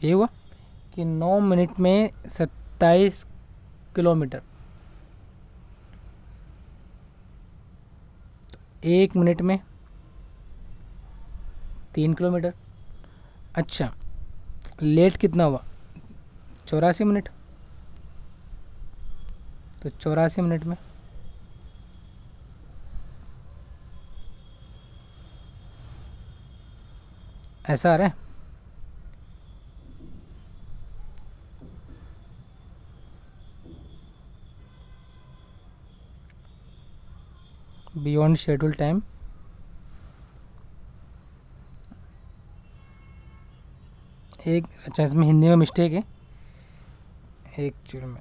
ये हुआ कि 9 मिनट में 27 किलोमीटर, 1 मिनट में 3 किलोमीटर। अच्छा, लेट कितना हुआ? 84 मिनट। तो 84 मिनट में ऐसा आ रहा है। बियॉन्ड शेड्यूल टाइम, एक, अच्छा इसमें हिंदी में मिस्टेक है एक चूर में,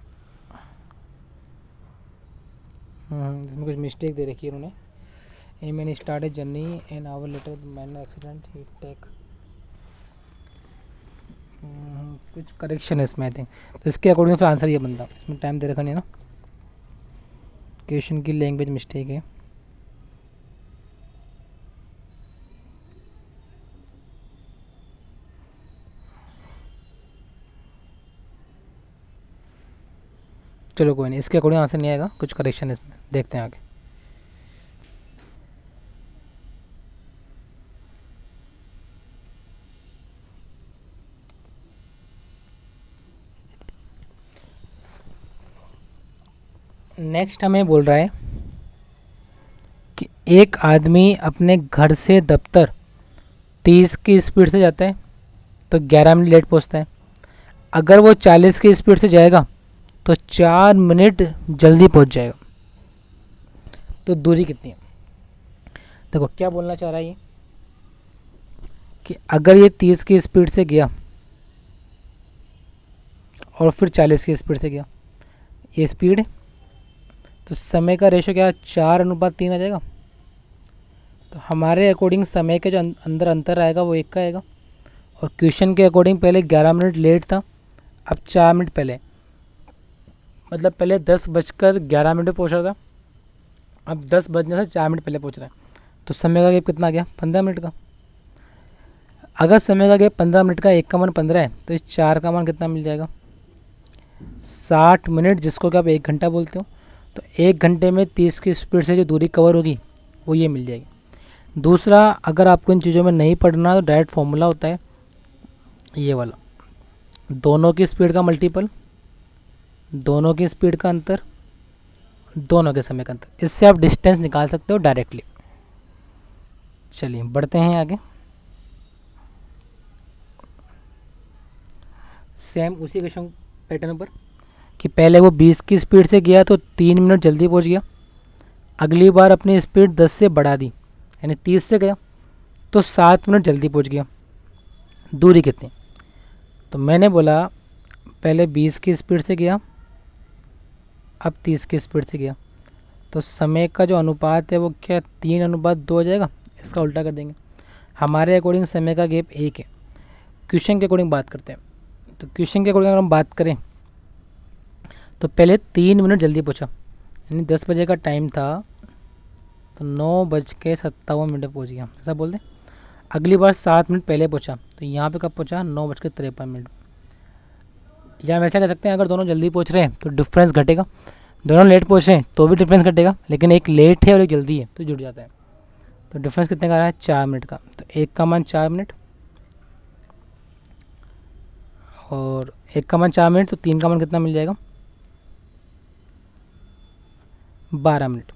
इसमें कुछ मिस्टेक दे रखी है उन्होंने। A man start a journey an hour later man accident he take, कुछ करेक्शन है इसमें आई थिंक। तो इसके अकॉर्डिंग फिर आंसर ये बनता। इसमें टाइम दे रखा नहीं है ना, क्वेश्चन की लैंग्वेज मिस्टेक है। चलो कोई नहीं, इसके अकॉर्डिंग आंसर नहीं आएगा, कुछ करेक्शन है इसमें, देखते हैं आगे। नेक्स्ट हमें बोल रहा है कि एक आदमी अपने घर से दफ्तर 30 की स्पीड से जाता है तो 11 मिनट लेट पहुंचता है। अगर वो 40 की स्पीड से जाएगा तो 4 मिनट जल्दी पहुंच जाएगा। तो दूरी कितनी है? देखो क्या बोलना चाह रहा है ये, कि अगर ये 30 की स्पीड से गया और फिर 40 की स्पीड से गया, ये स्पीड है, तो समय का रेशो क्या 4:3 आ जाएगा। तो हमारे अकॉर्डिंग समय के जो अंदर अंतर आएगा वो 1 का आएगा। और क्वेश्चन के अकॉर्डिंग पहले 11 मिनट लेट था, अब 4 मिनट पहले, मतलब पहले 10:11 पहुँच रहा था, अब 10 बजने से 4 मिनट पहले पहुँच रहा है। तो समय का गैप कितना आ गया? 15 मिनट का। अगर समय का गैप 15 मिनट का, 1 का मान 15 है, तो इस 4 का मान कितना मिल जाएगा? 60 मिनट, जिसको कि आप 1 घंटा बोलते हो। तो 1 घंटे में 30 की स्पीड से जो दूरी कवर होगी वो ये मिल जाएगी। दूसरा, अगर आपको इन चीज़ों में नहीं पढ़ना तो डायरेक्ट फॉर्मूला होता है ये वाला, दोनों की स्पीड का मल्टीपल, दोनों की स्पीड का अंतर, दोनों के समय का अंतर। इससे आप डिस्टेंस निकाल सकते हो डायरेक्टली। चलिए बढ़ते हैं आगे। सेम उसी क्वेश्चन पैटर्न पर, कि पहले वो 20 की स्पीड से गया तो 3 मिनट जल्दी पहुंच गया। अगली बार अपनी स्पीड 10 से बढ़ा दी, यानी 30 से गया तो 7 मिनट जल्दी पहुंच गया। दूरी कितनी? तो मैंने बोला पहले 20 की स्पीड से गया, अब 30 की स्पीड से गया, तो समय का जो अनुपात है वो क्या 3:2 हो जाएगा। इसका उल्टा कर देंगे। हमारे अकॉर्डिंग समय का गैप 1 है। क्वेश्चन के अकॉर्डिंग बात करते हैं। तो क्वेश्चन के अकॉर्डिंग अगर हम बात करें तो पहले 3 मिनट जल्दी पहुंचा, यानी 10 बजे का टाइम था तो 9:57 पहुंच गया, ऐसा बोल दें। अगली बार 7 मिनट पहले पहुंचा, तो यहाँ पे कब पहुंचा? 9:53। या हम ऐसा कह सकते हैं, अगर दोनों जल्दी पहुंच रहे हैं तो डिफरेंस घटेगा, दोनों लेट पहुंच रहे हैं तो भी डिफरेंस घटेगा, लेकिन एक लेट है और एक जल्दी है तो जुड़ जाता है। तो डिफरेंस कितने का आ रहा है? 4 मिनट का। तो 1 का मान 4 मिनट और 1 का मान 4 मिनट, तो 3 का मान कितना मिल जाएगा? 12 मिनट।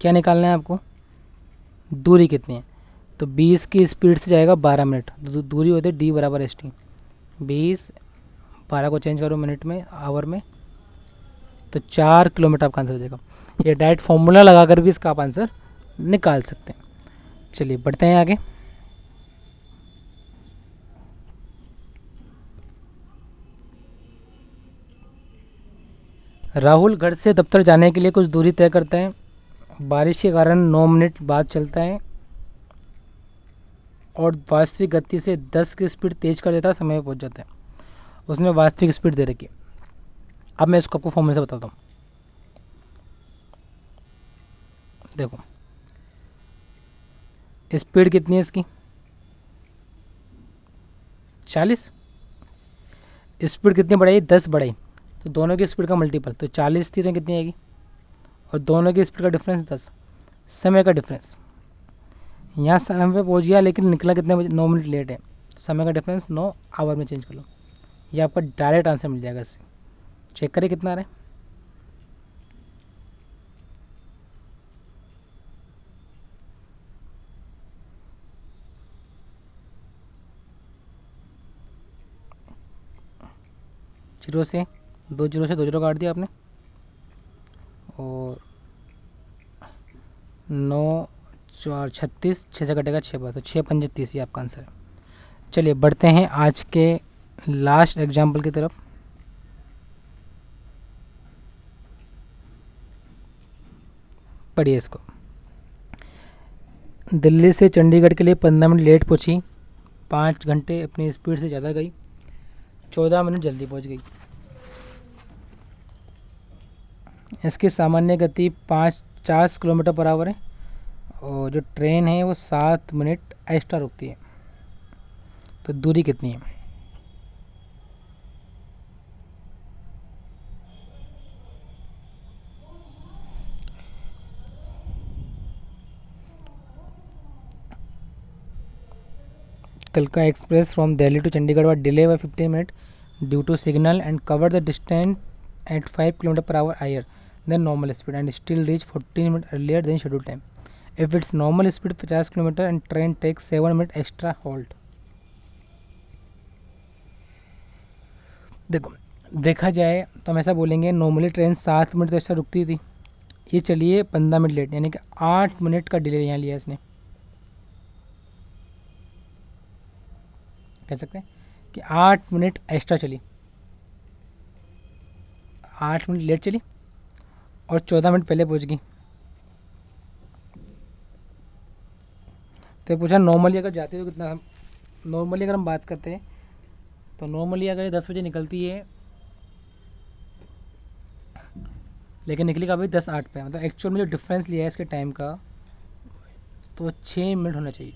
क्या निकालना है आपको? दूरी कितनी है? तो 20 की स्पीड से जाएगा 12 मिनट, तो दूरी होती है D = ST। 20, 12 को चेंज करो मिनट में, आवर में, तो 4 किलोमीटर आपका आंसर हो जाएगा। ये डायरेक्ट फॉर्मूला लगाकर भी इसका आप आंसर निकाल सकते हैं। चलिए बढ़ते हैं आगे। राहुल घर से दफ्तर जाने के लिए कुछ दूरी तय करता है। बारिश के कारण 9 मिनट बाद चलता है और वास्तविक गति से 10 की स्पीड तेज कर देता है, समय पर पहुंच जाता है। उसने वास्तविक स्पीड दे रखी है। अब मैं इसको आपको फॉर्मूले से बताता हूँ। देखो स्पीड कितनी है इसकी, 40। स्पीड कितनी बढ़ाई, 10 बढ़ाई, तो दोनों की स्पीड का मल्टीपल, तो 40 थी तो कितनी आएगी, और दोनों की स्पीड का डिफरेंस 10, समय का डिफरेंस। यहाँ समय पे पहुँच गया लेकिन निकला कितने बजे, 9 मिनट लेट है, समय का डिफरेंस 9 आवर में चेंज कर लो। ये आपका डायरेक्ट आंसर मिल जाएगा इससे। चेक करें कितना आ रहा है। जीरो से 2 जीरो से 2 जीरो काट दिया आपने, और 9 4 36, 6 से कटेगा 6 बार, तो 6 पंजे 30 ही आपका आंसर है। चलिए बढ़ते हैं आज के लास्ट एग्जाम्पल की तरफ। पढ़िए इसको। दिल्ली से चंडीगढ़ के लिए 15 मिनट लेट पहुंची, 5 घंटे अपनी स्पीड से ज़्यादा गई, 14 मिनट जल्दी पहुंच गई। इसकी सामान्य गति 50 किलोमीटर पर आवर है, और जो ट्रेन है वो 7 मिनट एक्स्ट्रा रुकती है। तो दूरी कितनी है। कलका express from Delhi to Chandigarh was delayed by 15 minutes due to signal and covered the distance at 5 km per hour higher than normal speed and still reached 14 minutes earlier than scheduled time. If its normal speed 50 km and train takes 7 minutes extra halt. देखो देखा जाए तो हम ऐसा बोलेंगे, normally train 7 minute तो extra रुकती थी, ये चलिए 15 मिनट लेट, यानी कि 8 मिनट का डिले यहाँ लिया इसने। कह सकते हैं कि 8 मिनट एक्स्ट्रा चली, 8 मिनट लेट चली और 14 मिनट पहले पहुंच गई। तो पूछा नॉर्मली अगर जाती है तो कितना, नॉर्मली अगर हम बात करते हैं तो नॉर्मली अगर 10 बजे निकलती है लेकिन निकली कभी 10:08 पे, मतलब एक्चुअल में जो डिफरेंस लिया है इसके टाइम का तो 6 मिनट होना चाहिए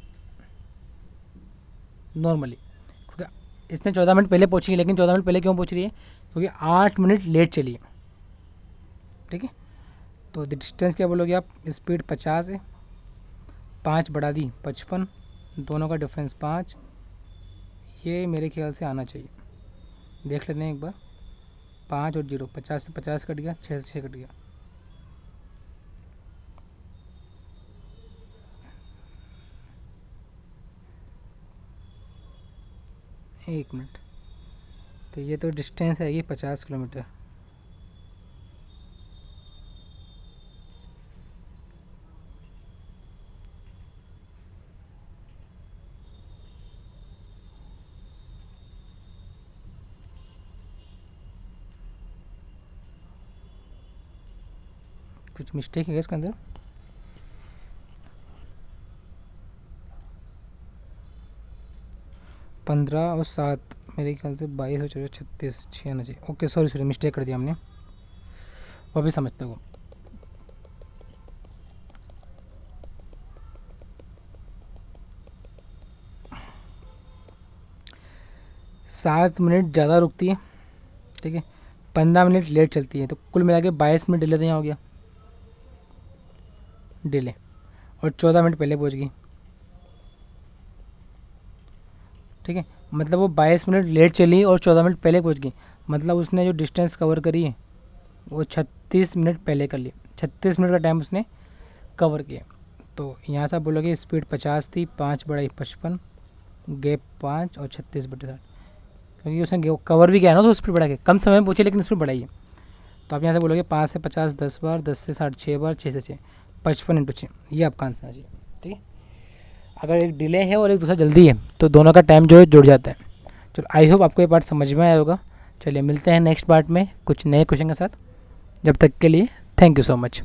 नॉर्मली। क्योंकि इसने 14 मिनट पहले पहुंची, लेकिन 14 मिनट पहले क्यों पहुंच रही है, क्योंकि 8 मिनट लेट चली है। ठीक है, तो डिस्टेंस क्या बोलोगे आप, स्पीड 50 है, 5 बढ़ा दी 55, दोनों का डिफरेंस 5, ये मेरे ख्याल से आना चाहिए। देख लेते हैं एक बार, 5 और 0, 50 से 50 कट गया, 6 से 6 कट गया, एक मिनट। तो ये तो डिस्टेंस है ये 50 किलोमीटर। कुछ मिस्टेक है इसके अंदर। पंद्रह और 7 मेरे ख्याल से 22 और 14 36 6 आना चाहिए। ओके सॉरी मिस्टेक कर दिया हमने, वो भी समझते हो। 7 मिनट ज़्यादा रुकती है, ठीक है, 15 मिनट लेट चलती है, तो कुल मिला के 22 मिनट डिले तो यहाँ हो गया डिले, और 14 मिनट पहले पहुँच गई। ठीक है, मतलब वो 22 मिनट लेट चली और 14 मिनट पहले पहुँच गई, मतलब उसने जो डिस्टेंस कवर करी है वो 36 मिनट पहले कर ली, 36 मिनट का टाइम उसने कवर किया। तो यहाँ से आप बोलोगे स्पीड 50 थी, 5 बढ़ाई 55, गैप 5 और 36/60, क्योंकि उसने कवर भी किया ना, तो स्पीड बढ़ा के कम समय में पहुँची लेकिन स्पीड बढ़ाई है। तो आप यहाँ से बोलोगे 5 से 50 10 बार, 10 से 60 6 बार, 6 से 6 55 × 6, ये आपका आंसर है जी। ठीक है, अगर एक डिले है और एक दूसरा जल्दी है तो दोनों का टाइम जो है जुड़ जाता है। चलो आई होप आपको ये पार्ट समझ में आया होगा। चलिए मिलते हैं नेक्स्ट पार्ट में कुछ नए क्वेश्चन के साथ। जब तक के लिए थैंक यू सो मच।